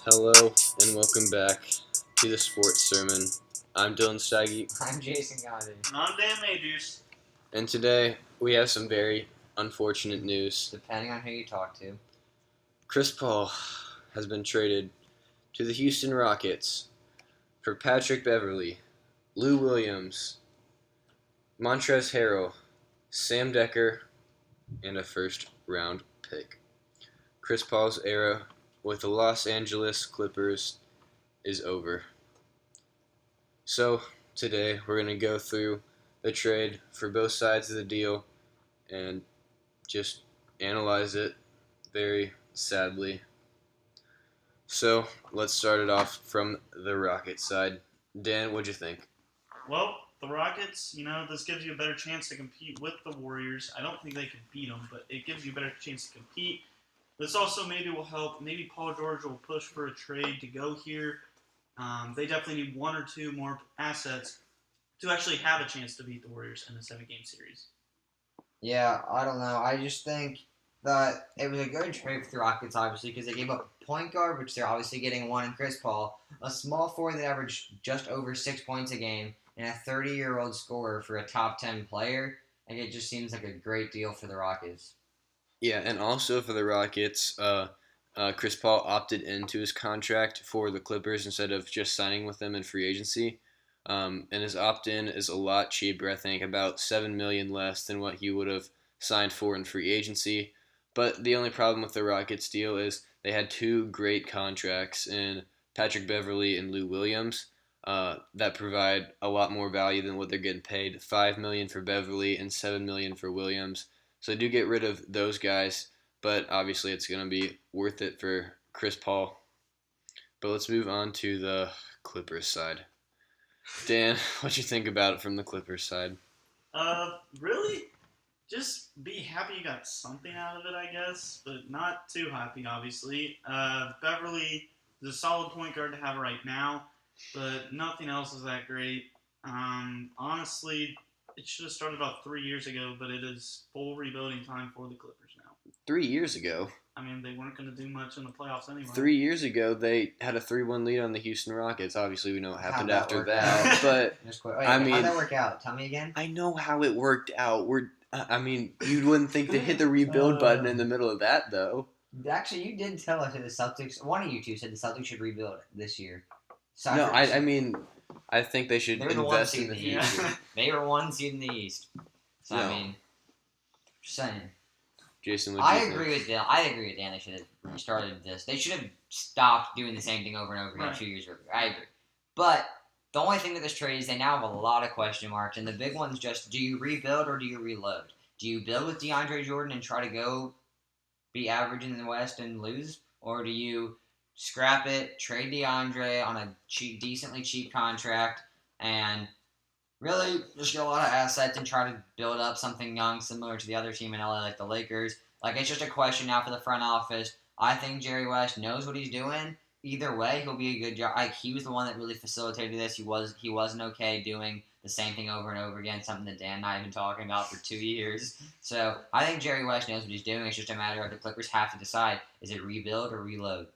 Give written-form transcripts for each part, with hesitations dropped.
Hello and welcome back to the Sports Sermon. I'm Dylan Steige, I'm Jason Goddard. And I'm Dan Majors. and today we have some very unfortunate news. Depending on who you talk to. Chris Paul has been traded to the Houston Rockets for Patrick Beverley, Lou Williams, Montrezl Harrell, Sam Dekker, and a first-round pick. Chris Paul's era with the Los Angeles Clippers is over. So today we're going to go through the trade for both sides of the deal and just analyze it very sadly. So let's start it off from the Rockets side. Dan, what'd you think? Well, the Rockets, this gives you a better chance to compete with the Warriors. I don't think they can beat them, but it gives you a better chance to compete. This also maybe will help. Maybe Paul George will push for a trade to go here. They definitely need one or two more assets to actually have a chance to beat the Warriors in a 7-game series. Yeah, I don't know. I just think that it was a good trade for the Rockets, obviously, because they gave up a point guard, which they're obviously getting one in Chris Paul, a small forward that averaged just over 6 points a game, and a 30-year-old scorer for a top 10 player. And it just seems like a great deal for the Rockets. Yeah, and also for the Rockets, Chris Paul opted into his contract for the Clippers instead of just signing with them in free agency. And his opt-in is a lot cheaper, I think, about $7 million less than what he would have signed for in free agency. But the only problem with the Rockets deal is they had two great contracts in Patrick Beverley and Lou Williams that provide a lot more value than what they're getting paid. $5 million for Beverley and $7 million for Williams. So they do get rid of those guys, but obviously it's going to be worth it for Chris Paul. But let's move on to the Clippers side. Dan, what you think about it from the Clippers side? Really? Just be happy you got something out of it, I guess, but not too happy, obviously. Beverly is a solid point guard to have right now, but nothing else is that great. Honestly, it should have started about 3 years ago, but it is full rebuilding time for the Clippers now. 3 years ago? I mean, they weren't going to do much in the playoffs anyway. 3 years ago, they had a 3-1 lead on the Houston Rockets. Obviously, we know what happened How'd that after work that. out? But Wait, I mean, how'd that work out? Tell me again. I know how it worked out. You wouldn't think to hit the rebuild button in the middle of that, though. Actually, you did tell us that the Celtics, one of you two said the Celtics should rebuild this year. No, I mean, I think they should They were the one invest seed in the in the future. East. They were one seed in the East. So, No. I mean, just saying. Jason, what I agree with Dan. They should have restarted this. They should have stopped doing the same thing over and over again Right. 2 years earlier. I agree. But the only thing with this trade is they now have a lot of question marks. And the big one's just, do you rebuild or do you reload? Do you build with DeAndre Jordan and try to go be average in the West and lose? Or do you scrap it, trade DeAndre on a decently cheap contract, and really just get a lot of assets and try to build up something young similar to the other team in LA, like the Lakers? Like, it's just a question now for the front office. I think Jerry West knows what he's doing. Either way, he'll be a good job. Like, he was the one that really facilitated this. He wasn't okay doing the same thing over and over again, something that Dan and I have been talking about for 2 years. So I think Jerry West knows what he's doing. It's just a matter of the Clippers have to decide, is it rebuild or reload?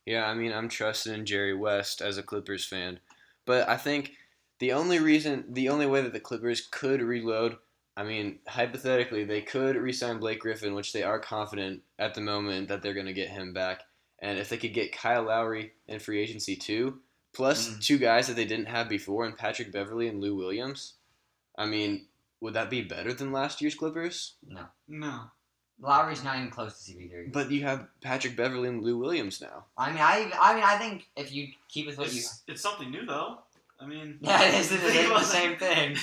Yeah, I mean, I'm trusting in Jerry West as a Clippers fan. But I think the only way that the Clippers could reload, I mean, hypothetically, they could re-sign Blake Griffin, which they are confident at the moment that they're going to get him back. And if they could get Kyle Lowry in free agency too, plus two guys that they didn't have before, in Patrick Beverley and Lou Williams, I mean, would that be better than last year's Clippers? No. Lowry's not even close to CP3. But you have Patrick Beverley and Lou Williams now. I think if you keep with what It's something new, though. I mean... Yeah, it is the same thing.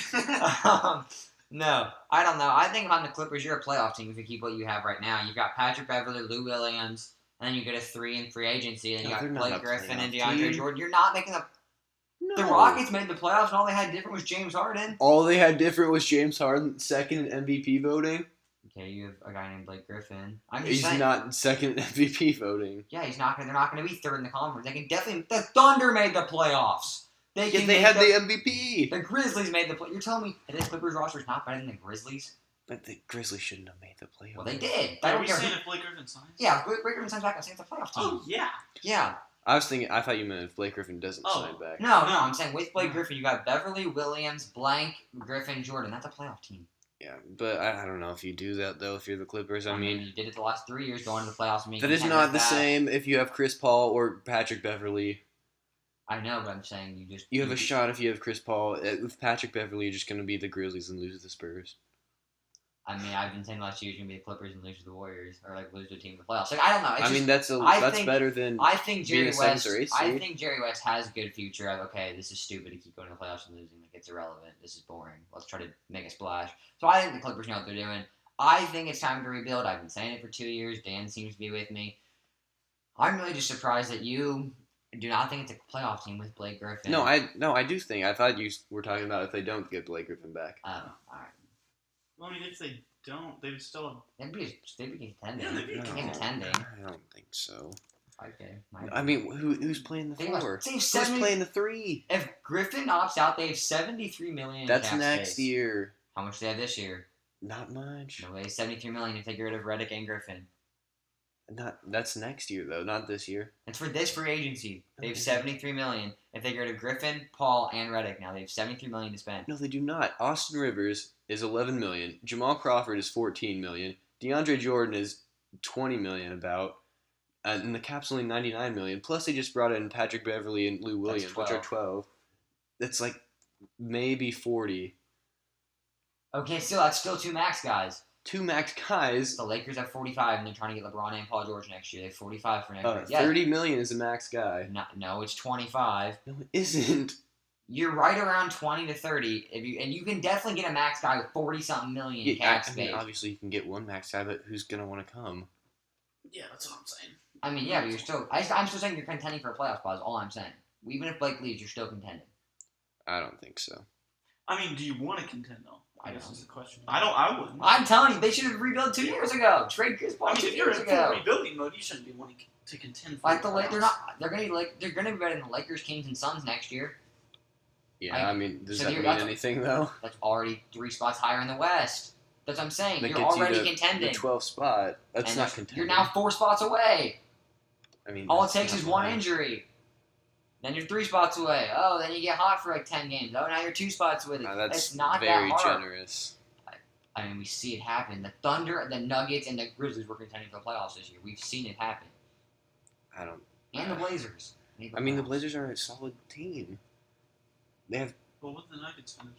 No, I don't know. I think if I'm the Clippers, you're a playoff team if you keep what you have right now. You've got Patrick Beverley, Lou Williams, and then you get a 3 in free agency, and you got Blake Griffin and DeAndre Jordan. You're not making a... No. The Rockets made the playoffs, and all they had different was James Harden. All they had different was James Harden, second in MVP voting. Okay, you have a guy named Blake Griffin. He's not second in MVP voting. Yeah, he's not. They're not going to be third in the conference. They can definitely. The Thunder made the playoffs. They had the MVP. The Grizzlies made the play. You're telling me that this Clippers roster is not better than the Grizzlies? But the Grizzlies shouldn't have made the playoffs. Well, they did. Are we saying if Blake Griffin signs? Yeah, Blake Griffin signs back. I'm saying it's a playoff team. Oh, yeah. Yeah. I thought you meant if Blake Griffin doesn't Oh. sign back. No, I'm saying with Blake No. Griffin, you got Beverly, Williams, Blank, Griffin, Jordan. That's a playoff team. Yeah, but I don't know if you do that though. If you're the Clippers, I mean, you did it the last 3 years going to the playoffs. And being that is content not with the that. same. If you have Chris Paul or Patrick Beverly, I know, but I'm saying you have a shot. If you have Chris Paul with Patrick Beverly, you're just going to be the Grizzlies and lose to the Spurs. I mean, I've been saying last year it's gonna be the Clippers and lose to the Warriors, or like lose to a team in the playoffs. Like I don't know. It's I mean, just, that's I think- better than I think Jerry being a seventh West. or eighth I seed. think Jerry West has a good future. Of okay, this is stupid to keep going to the playoffs and losing. Like it's irrelevant. This is boring. Let's try to make a splash. So I think the Clippers know what they're doing. I think it's time to rebuild. I've been saying it for 2 years. Dan seems to be with me. I'm really just surprised that you do not think it's a playoff team with Blake Griffin. No, I do think. I thought you were talking about if they don't get Blake Griffin back. Oh, all right. Well, I mean, if they don't, they would still have. They'd be contending. Yeah, they'd be contending. I don't think so. Okay. I mean, who's playing the Think about- four? think Who's 70 playing the three? If Griffin opts out, they have $73 million. In That's cap next space. year. How much do they have this year? Not much. No way. $73 million if they get rid of Reddick and Griffin. That's next year though, not this year. It's for this free agency. They have Okay. $73 million if they get rid of Griffin, Paul, and Reddick. Now they have $73 million to spend. No, they do not. Austin Rivers is 11 million. Jamal Crawford is 14 million. DeAndre Jordan is 20 million about. And the cap's only 99 million. Plus they just brought in Patrick Beverly and Lou Williams, which are 12. That's like maybe 40. Okay, that's still two max guys. Two max guys. The Lakers have 45, and they're trying to get LeBron and Paul George next year. They have 45 for next year. Yeah, 30 million is a max guy. no, it's 25. No, it isn't. You're right around 20 to 30. And you can definitely get a max guy with 40 something million cap I space. mean, obviously you can get one max guy, but who's gonna want to come? Yeah, that's what I'm saying. I mean, yeah, but you're still. I'm still saying you're contending for a playoff spot. Is all I'm saying. Even if Blake leaves, you're still contending. I don't think so. I mean, do you want to contend though? I I guess don't. is the question. I wouldn't. I'm telling you, they should have rebuilt 2 years ago. Trade Chris Paul I mean, 2 if you're years in ago. full rebuilding mode, you shouldn't be wanting to contend. For Like the they're playoffs. not. They're gonna be better than the Lakers, Kings, and Suns next year. Yeah, I mean, does so that you're- mean that's- anything though? That's already 3 spots higher in the West. That's what I'm saying. That You're gets you already to contending. The 12th spot. That's And not contending. You're now 4 spots away. I mean, All it that's takes not is one bad. injury. Then you're 3 spots away. Oh, then you get hot for like 10 games. Oh, now you're 2 spots with it. That's it's not very that hard. generous. I mean, we see it happen. The Thunder, the Nuggets, and the Grizzlies were contending for the playoffs this year. We've seen it happen. I don't. And the Blazers. made I mean, the playoffs. Blazers are a solid team. They have. Well, what the Nuggets finish?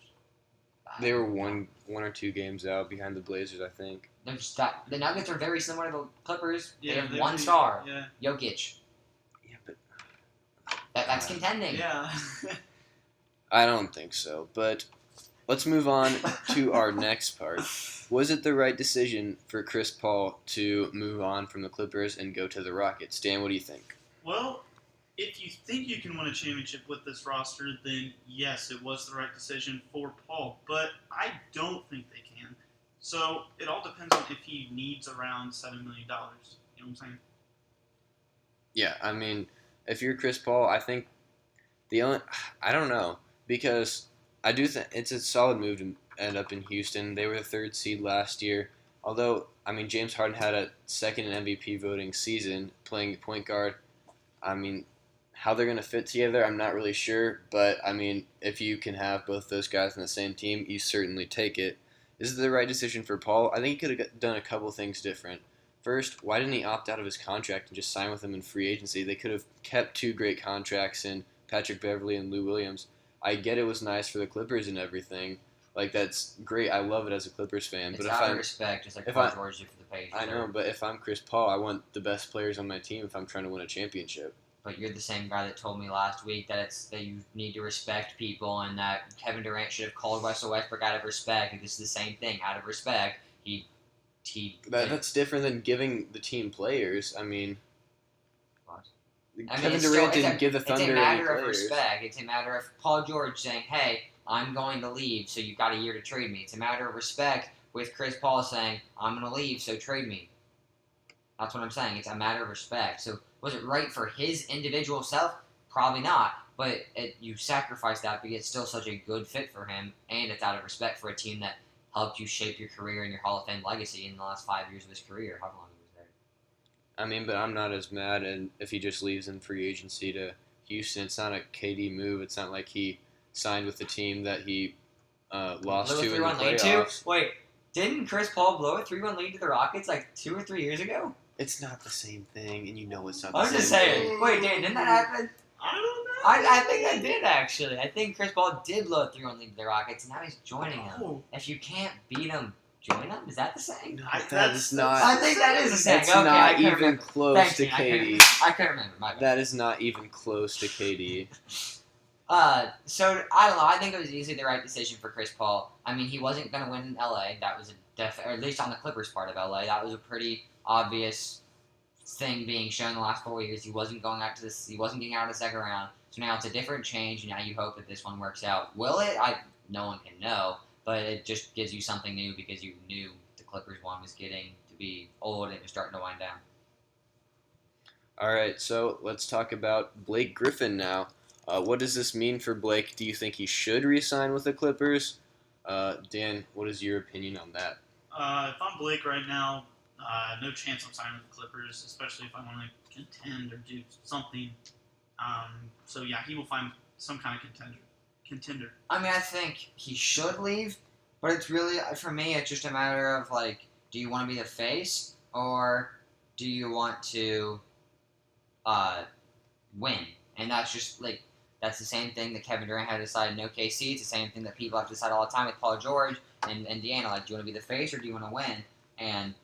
They were one or two games out behind the Blazers, I think. The Nuggets are very similar to the Clippers. They have they're one pretty- star, Yeah. Jokic. Yeah, but That's contending. Yeah. I don't think so. But let's move on to our next part. Was it the right decision for Chris Paul to move on from the Clippers and go to the Rockets? Dan, what do you think? Well, if you think you can win a championship with this roster, then yes, it was the right decision for Paul. But I don't think they can. So it all depends on if he needs around $7 million. You know what I'm saying? Yeah, I mean, if you're Chris Paul, I think I don't know, because I do think it's a solid move to end up in Houston. They were the 3rd seed last year. Although, I mean, James Harden had a second in MVP voting season playing point guard. I mean, how they're going to fit together, I'm not really sure. But, I mean, if you can have both those guys on the same team, you certainly take it. Is it the right decision for Paul? I think he could have done a couple things different. First, why didn't he opt out of his contract and just sign with them in free agency? They could have kept 2 great contracts in Patrick Beverly and Lou Williams. I get it was nice for the Clippers and everything. Like, that's great. I love it as a Clippers fan. It's But out if of I'm, respect, just like if Paul I- George did for the Pacers. I know, but if I'm Chris Paul, I want the best players on my team if I'm trying to win a championship. But you're the same guy that told me last week that you need to respect people and that Kevin Durant should have called Russell Westbrook out of respect. And this is the same thing. Out of respect, he That's different than giving the team players. I mean, What? Kevin it's Durant still- didn't give the It's a Thunder any matter of players. respect. It's a matter of Paul George saying, "Hey, I'm going to leave, so you've got a year to trade me." It's a matter of respect with Chris Paul saying, "I'm going to leave, so trade me." That's what I'm saying. It's a matter of respect. So was it right for his individual self? Probably not. But you sacrifice that because it's still such a good fit for him, and it's out of respect for a team that helped you shape your career and your Hall of Fame legacy in the last 5 years of his career. How long he was I mean, but I'm not as mad, and if he just leaves in free agency to Houston, it's not a KD move. It's not like he signed with the team that he lost Blew a to in the 3-1 lead to? playoffs. Wait, didn't Chris Paul blow a 3-1 lead to the Rockets like 2 or 3 years ago? It's not the same thing, and you know it's not the I'm same just thing. saying. Wait, Dan, didn't that happen? I don't know. I think I did actually. I think Chris Paul did blow a 3-1 lead to the Rockets, and now he's joining them. No. If you can't beat them, join them. Is that the saying? No, I- that that's- is not. I think that is the saying. That's Okay, I not couldn't even remember. close Thanks, to Dan, I couldn't- KD. I couldn't remember. My bad. That is not even close to KD. So I don't know. I think it was easily the right decision for Chris Paul. I mean, he wasn't going to win in LA. That was or at least on the Clippers part of LA, that was a pretty obvious thing being shown the last 4 years. He wasn't going out to this. He wasn't getting out of the second round. So now it's a different change. And now you hope that this one works out. Will it? No one can know. But it just gives you something new because you knew the Clippers one was getting to be old and it was starting to wind down. All right, so let's talk about Blake Griffin now. What does this mean for Blake? Do you think he should re-sign with the Clippers? Dan, what is your opinion on that? If I'm Blake right now, no chance I'm signing with the Clippers, especially if I want to contend or do something. So yeah, he will find some kind of contender. I mean, I think he should leave, but it's really, for me, it's just a matter of, like, do you want to be the face, or do you want to win? And that's just, like, that's the same thing that Kevin Durant had to decide in OKC. It's the same thing that people have to decide all the time with Paul George and Indiana. Like, do you want to be the face, or do you want to win? And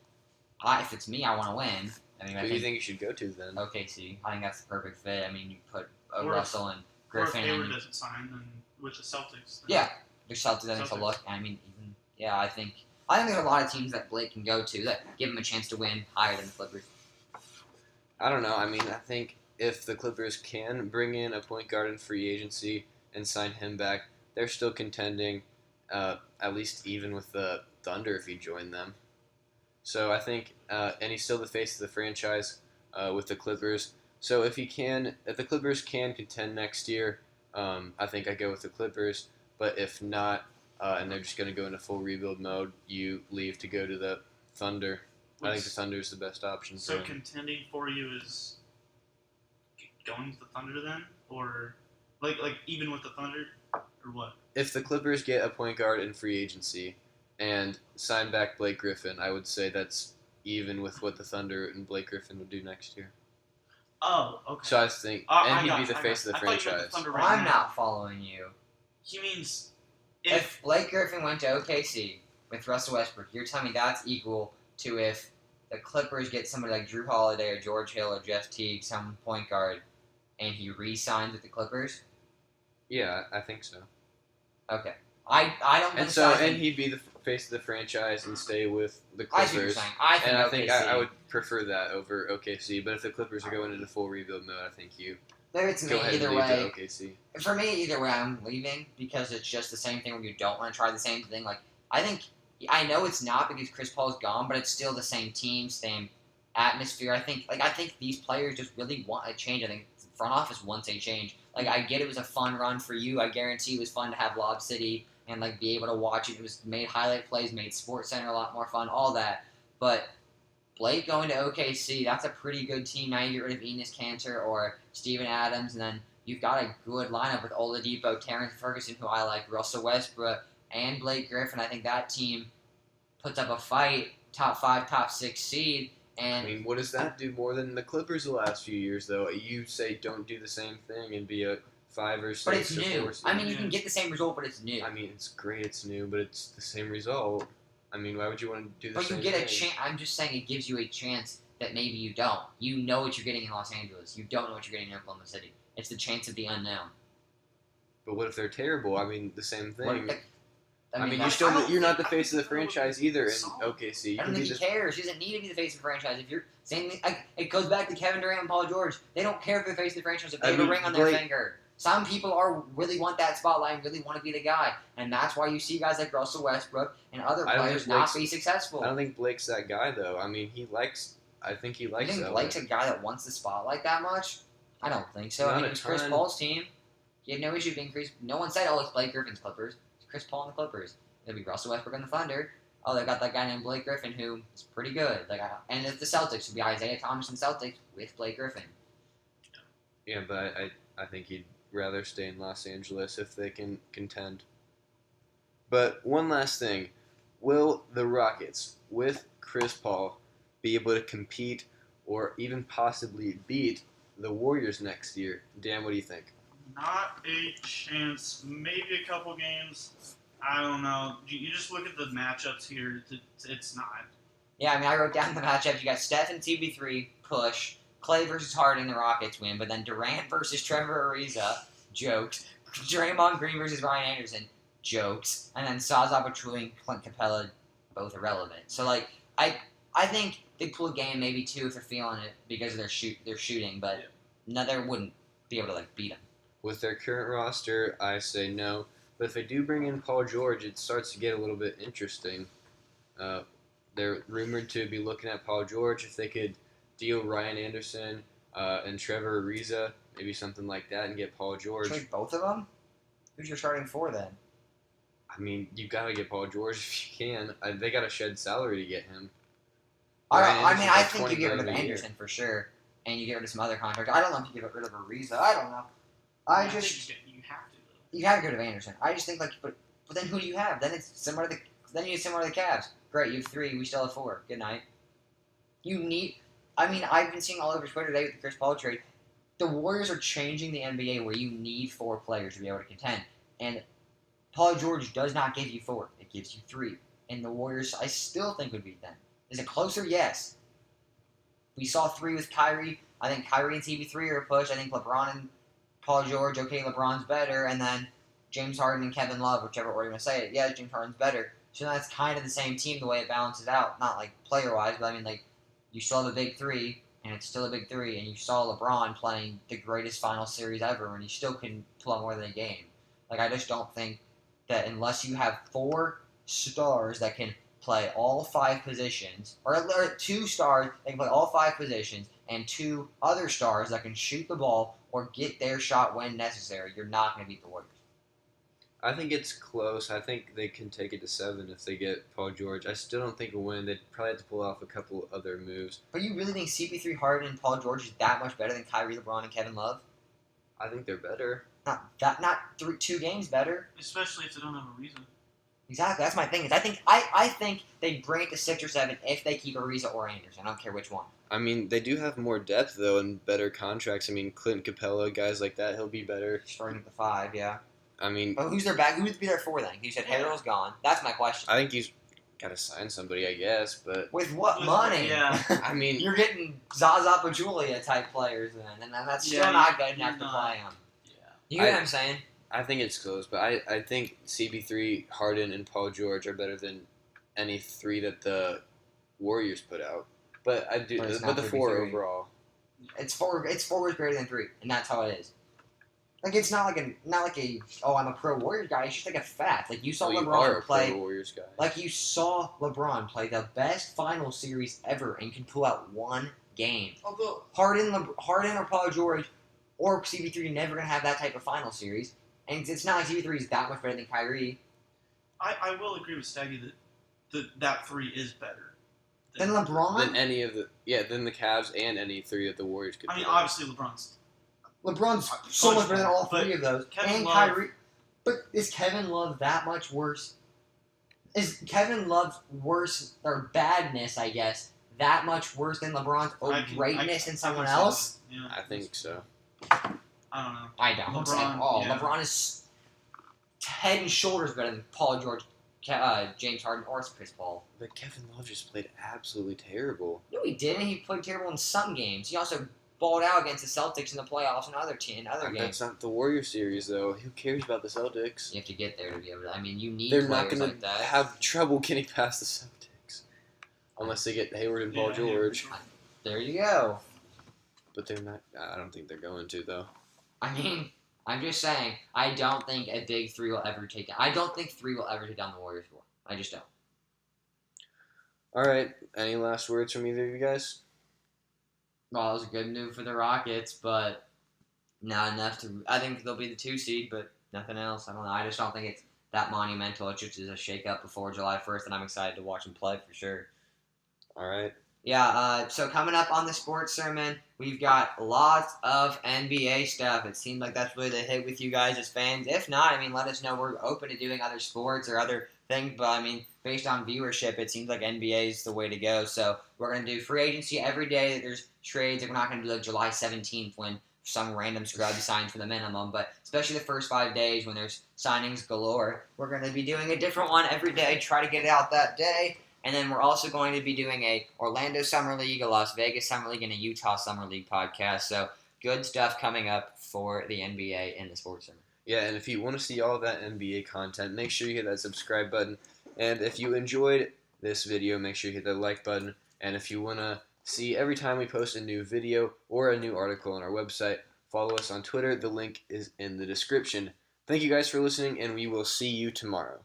if it's me, I want to win. I mean, Who do you think you should go to then? OKC. I think that's the perfect fit. I mean, you put Or if- Russell and Griffin. Or if Hayward and doesn't sign, then with the Celtics. Then Yeah, the Celtics, I think, to Celtics. look. I mean, even I think there's a lot of teams that Blake can go to that give him a chance to win higher than the Clippers. I don't know. I mean, I think if the Clippers can bring in a point guard in free agency and sign him back, they're still contending, at least even with the Thunder if he joined them. So I think, and he's still the face of the franchise with the Clippers. So if the Clippers can contend next year, I think I go with the Clippers. But if not, and they're just going to go into full rebuild mode, you leave to go to the Thunder. I think the Thunder is the best option. So for him. contending for you is going with the Thunder then, or like even with the Thunder, or what? If the Clippers get a point guard in free agency and sign back Blake Griffin, I would say that's even with what the Thunder and Blake Griffin would do next year. Oh, okay. So I think, I and he'd got be you, the I face got of the you. I thought you meant franchise. the Thunder right I'm now. not following you. He means If Blake Griffin went to OKC with Russell Westbrook, you're telling me that's equal to if the Clippers get somebody like Drew Holiday or George Hill or Jeff Teague, some point guard, and he re-signs with the Clippers? Yeah, I think so. Okay. I don't And think so, I and think, he'd be the face of the franchise and stay with the I see what you're Clippers. saying. I think And I OKC. think I would prefer that over OKC. But if the Clippers are going into full rebuild mode, I think you Maybe it's go me ahead either and leave way. to OKC. For me, either way, I'm leaving because it's just the same thing where you don't want to try the same thing. Like, I know it's not because Chris Paul's gone, but it's still the same team, same atmosphere. I think these players just really want a change. I think the front office wants a change. Like, I get it was a fun run for you. I guarantee it was fun to have Lob City and like be able to watch it. It was made highlight plays, made Sports Center a lot more fun, all that. But Blake going to OKC, that's a pretty good team. Now you get rid of Enes Kanter or Steven Adams, and then you've got a good lineup with Oladipo, Terrence Ferguson, who I like, Russell Westbrook, and Blake Griffin. I think that team puts up a fight, top 5, top 6 seed. And I mean, what does that do more than the Clippers the last few years, though? You say don't do the same thing and be a 5 or 6 but it's or new. 4 seed. I mean, you can get the same result, but it's new. I mean, it's great, it's new, but it's the same result. I mean, why would you want to do the But same you get a thing? chance. I'm just saying it gives you a chance that maybe you don't. You know what you're getting in Los Angeles. You don't know what you're getting in Oklahoma City. It's the chance of the unknown. But what if they're terrible? I mean, the same thing. What- I mean, that's- you're not the face of the I don't franchise either in solid. OKC. You I don't can think be he the cares. He doesn't need to be the face of the franchise. If you're saying it goes back to Kevin Durant and Paul George. They don't care if they're the face of the franchise if they I have a mean, ring on their Blake- finger. Some people really want that spotlight and really want to be the guy, and that's why you see guys like Russell Westbrook and other I don't players think not Blake's- be successful. I don't think Blake's that guy though. I mean, I think he You likes think that. Blake's a guy that wants the spotlight that much? I don't think so. Not I mean, a it was Chris ton. Paul's team. He had no issue being Chris. No one said, "Oh, it's Blake Griffin's Clippers." It's Chris Paul and the Clippers. It'll be Russell Westbrook and the Thunder. oh, they got that guy named Blake Griffin who is pretty good. And if the Celtics, it would be Isaiah Thomas and Celtics with Blake Griffin. Yeah, but I think he'd rather stay in Los Angeles if they can contend. But one last thing. Will the Rockets, with Chris Paul, be able to compete or even possibly beat the Warriors next year? Dan, what do you think? Not a chance. Maybe a couple games. I don't know. You just look at the matchups here. It's not. Yeah, I mean, I wrote down the matchups. You got Steph and CB3, push. Clay versus Harden, the Rockets win. But then Durant versus Trevor Ariza, jokes. Draymond Green versus Ryan Anderson, jokes. And then Zaza Pachulia and Clint Capella, both irrelevant. So, I think they pull a game, maybe two if they're feeling it because of their shooting. But no, they wouldn't be able to, beat them. With their current roster, I say no. But if they do bring in Paul George, it starts to get a little bit interesting. They're rumored to be looking at Paul George if they could deal Ryan Anderson and Trevor Ariza, maybe something like that, and get Paul George. Trade both of them? Who's your starting four then? I mean, you got to get Paul George if you can. They got to shed salary to get him. I think you $20 get rid of million a year. Anderson for sure, and you get rid of some other contracts. I don't know if you get rid of Ariza. I don't know. I think you have to, though. You have to get rid of Anderson. I just think but then who do you have? Then it's similar to then you need similar to the Cavs. Great, you have 3. We still have 4. Good night. I've been seeing all over Twitter today with the Chris Paul trade. The Warriors are changing the NBA where you need 4 players to be able to contend, and Paul George does not give you 4. It gives you 3. And the Warriors, I still think, would beat them. Is it closer? Yes. We saw 3 with Kyrie. I think Kyrie and CB3 are a push. I think LeBron and Paul George, okay, LeBron's better. And then James Harden and Kevin Love, whichever order you want to say it. Yeah, James Harden's better. So that's kind of the same team the way it balances out. Not player-wise, but you still have a big 3, and it's still a big 3. And you saw LeBron playing the greatest final series ever, and he still couldn't pull out more than a game. I just don't think that unless you have 4 stars that can play all 5 positions, or 2 stars that can play all 5 positions, and 2 other stars that can shoot the ball or get their shot when necessary, you're not going to beat the Warriors. I think it's close. I think they can take it to 7 if they get Paul George. I still don't think it'll win. They'd probably have to pull off a couple other moves. But you really think CP3, Harden, and Paul George is that much better than Kyrie, LeBron, and Kevin Love? I think they're better. Not 2 games better. Especially if they don't have a reason. Exactly. That's my thing. I think they bring it to 6 or 7 if they keep Ariza or Anderson. I don't care which one. I mean, they do have more depth, though, and better contracts. I mean, Clint Capella, guys like that, he'll be better. Starting at the 5, yeah. I mean... But who's their back? Who would be their 4 then? You said Harrell's gone. That's my question. I think he's got to sign somebody, I guess, but... With what money? Yeah. I mean... You're getting Zaza Pachulia type players then, and that's still not good enough to play them. Yeah. You know what I'm saying? I think it's close, but I think CB3, Harden, and Paul George are better than any 3 that the Warriors put out. But I do, but the 4 overall. It's 4 is greater than 3, and that's how it is. It's not like a I'm a pro Warriors guy. It's just a fact. You saw LeBron play. Pro Warriors guy. You saw LeBron play the best final series ever and can pull out 1 game. Although Harden or Paul George or CB3 are never gonna have that type of final series, and it's not like CB3 is that much better than Kyrie. I will agree with Staggy that 3 is better Than LeBron? Than any of the than the Cavs and any 3 that the Warriors could. I mean, put out. obviously LeBron's so much better than all 3 of those. Kevin and Love. Kyrie. But is Kevin Love that much worse? Is Kevin Love's worse, or badness, I guess, that much worse than LeBron's greatness than someone else? Yeah. I think so. I don't know. I don't. LeBron, At all. yeah. LeBron is head and shoulders better than Paul George, James Harden, or Chris Paul. But Kevin Love just played absolutely terrible. No, he didn't. He played terrible in some games. He also balled out against the Celtics in the playoffs and other games. That's not the Warriors series, though. Who cares about the Celtics? You have to get there to be able to. I mean, you need They're players not going like to that. have trouble getting past the Celtics. Unless they get Hayward and Paul Yeah, George. Hayward. There you go. But they're not. I don't think they're going to, though. I mean, I'm just saying, I don't think a big 3 will ever take down. I don't think 3 will ever take down the Warriors 4. I just don't. All right. Any last words from either of you guys? Well, it was a good move for the Rockets, but not enough to. I think they'll be the 2 seed, but nothing else. I don't know. I just don't think it's that monumental. It just is a shake-up before July 1st, and I'm excited to watch him play for sure. All right. Yeah, so coming up on the sports sermon, we've got lots of NBA stuff. It seems like that's really the hit with you guys as fans. If not, I mean, let us know. We're open to doing other sports or other things, but I mean, based on viewership, it seems like NBA is the way to go. So we're going to do free agency every day that there's trades. We're not going to do like July 17th when some random scrub signs for the minimum, but especially the first 5 days when there's signings galore, we're going to be doing a different one every day, try to get it out that day. And then we're also going to be doing a Orlando Summer League, a Las Vegas Summer League, and a Utah Summer League podcast. So good stuff coming up for the NBA and the sports center. Yeah, and if you want to see all of that NBA content, make sure you hit that subscribe button. And if you enjoyed this video, make sure you hit that like button. And if you want to see every time we post a new video or a new article on our website, follow us on Twitter. The link is in the description. Thank you guys for listening, and we will see you tomorrow.